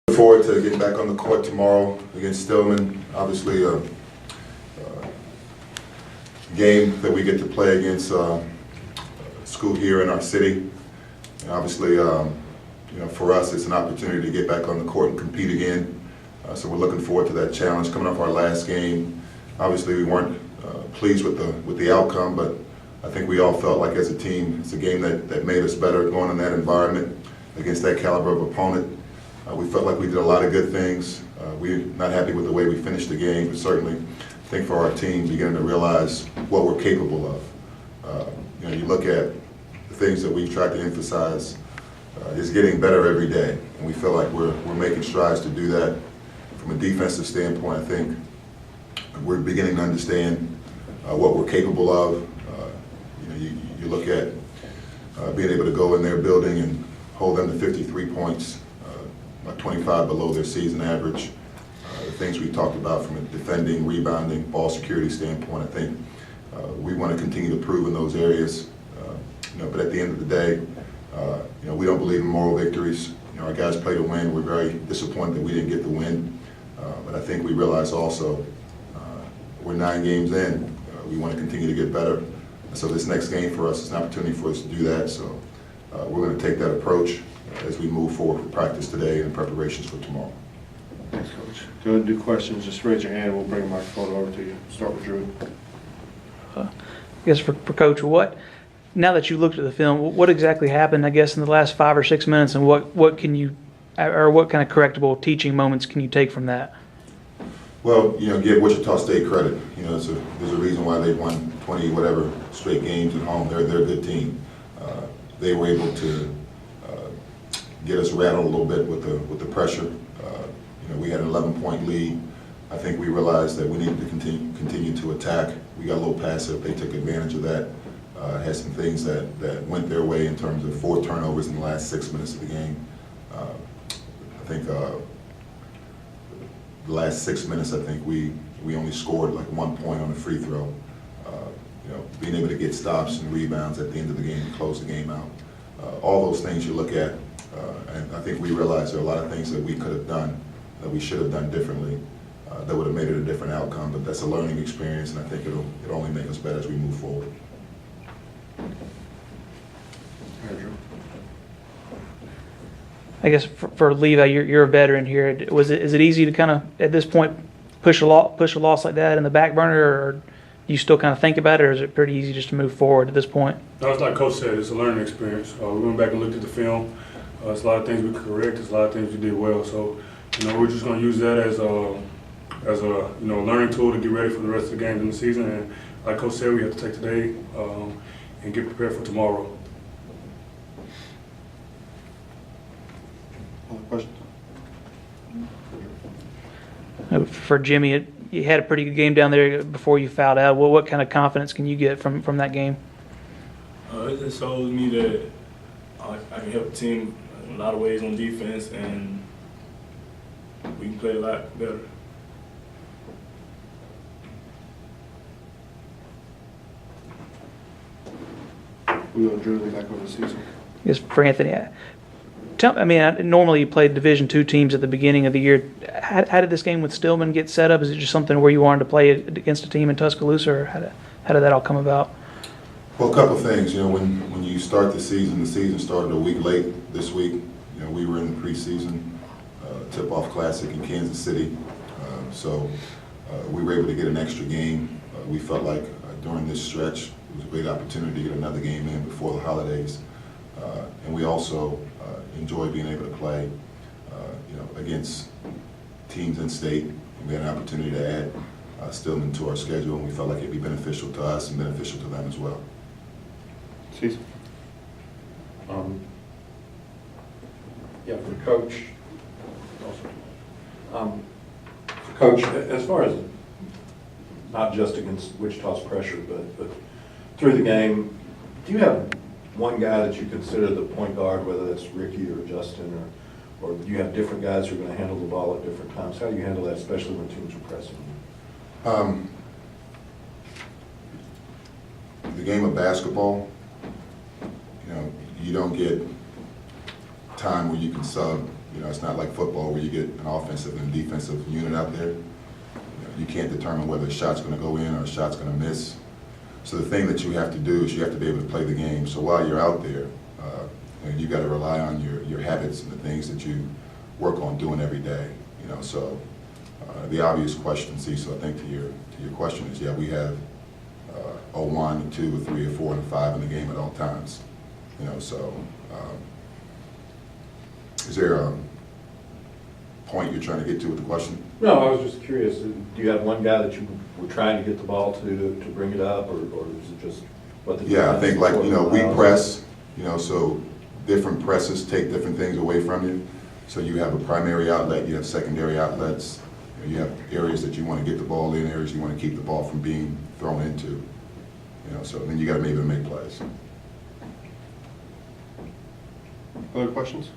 Look forward to getting back on the court tomorrow against Stillman. Obviously, a game that we get to play against school here in our city. And obviously, for us, it's an opportunity to get back on the court and compete again. So we're looking forward to that challenge. Coming off our last game, obviously we weren't pleased with the outcome, but I think we all felt like as a team, it's a game that made us better going in that environment against that caliber of opponent. We felt like we did a lot of good things. We're not happy with the way we finished the game, but certainly I think for our team, beginning to realize what we're capable of. You look at the things that we've tried to emphasize is getting better every day, and we feel like we're making strides to do that. From a defensive standpoint, I think we're beginning to understand what we're capable of. You look at being able to go in their building and hold them to 53 points, about 25 below their season average. The things we talked about from a defending, rebounding, ball security standpoint, I think we want to continue to prove in those areas. But at the end of the day, we don't believe in moral victories. Our guys play to win. We're very disappointed that we didn't get the win. But I think we realize also we're 9 games in. We want to continue to get better. So this next game for us is an opportunity for us to do that. So we're going to take that approach as we move forward for practice today and preparations for tomorrow. Thanks, Coach. Go ahead and do questions. Just raise your hand and we'll bring a microphone over to you. Start with Drew. I guess for Coach, now that you looked at the film, what exactly happened, I guess, in the last 5 or 6 minutes, and what can you, or what kind of correctable teaching moments can you take from that? Well, give Wichita State credit. There's a reason why they won 20 whatever straight games at home. They're a good team. They were able to get us rattled a little bit with the pressure. We had an 11-point lead. I think we realized that we needed to continue to attack. We got a little passive. They took advantage of that. Had some things that went their way in terms of 4 turnovers in the last 6 minutes of the game. I think the last 6 minutes, I think we only scored like 1 point on a free throw. Being able to get stops and rebounds at the end of the game and close the game out. All those things you look at, and I think we realize there are a lot of things that we could have done, that we should have done differently, that would have made it a different outcome. But that's a learning experience, and I think it'll only make us better as we move forward. I guess for Levi, you're a veteran here. Is it easy to kind of at this point push a loss like that in the back burner, or do you still kind of think about it, or is it pretty easy just to move forward at this point? No, it's like Coach said, it's a learning experience. We went back and looked at the film. There's a lot of things we could correct. There's a lot of things we did well. So, we're just going to use that as a learning tool to get ready for the rest of the games in the season. And like Coach said, we have to take today and get prepared for tomorrow. Other questions? For Jimmie, you had a pretty good game down there before you fouled out. What kind of confidence can you get from that game? It just shows me that I can help the team in a lot of ways on defense, and we can play a lot better. We will Drew back over the season. Yes, for Anthony. Normally you play Division II teams at the beginning of the year. How did this game with Stillman get set up? Is it just something where you wanted to play against a team in Tuscaloosa, or how did that all come about? Well, a couple of things. When you start the season started a week late this week. We were in the preseason tip-off classic in Kansas City, so we were able to get an extra game. We felt like during this stretch it was a great opportunity to get another game in before the holidays, and we also enjoy being able to play, against teams in state. And we had an opportunity to add Stillman to our schedule, and we felt like it'd be beneficial to us and beneficial to them as well. Season. Yeah, for Coach. For Coach, as far as not just against Wichita's pressure, but through the game, do you have one guy that you consider the point guard, whether that's Ricky or Justin, or do you have different guys who are going to handle the ball at different times? How do you handle that, especially when teams are pressing you? The game of basketball, you don't get time where you can sub, You know, it's not like football where you get an offensive and defensive unit out there. You can't determine whether a shot's going to go in or a shot's going to miss. So the thing that you have to do is you have to be able to play the game. So while you're out there, you got to rely on your habits and the things that you work on doing every day. You know, so the obvious question, Cecil, I think to your question is, yeah, we have a 1, a 2, a 3, a 4, and a 5 in the game at all times. You know, so is there a point you're trying to get to with the question? No, I was just curious, do you have one guy that you were trying to get the ball to bring it up, or is it just what the Yeah, I think like, you know, we allows? press, you know, so different presses take different things away from you. So you have a primary outlet, you have secondary outlets, you have areas that you want to get the ball in, areas you want to keep the ball from being thrown into. You know, so then you got to be able to make plays. Other questions?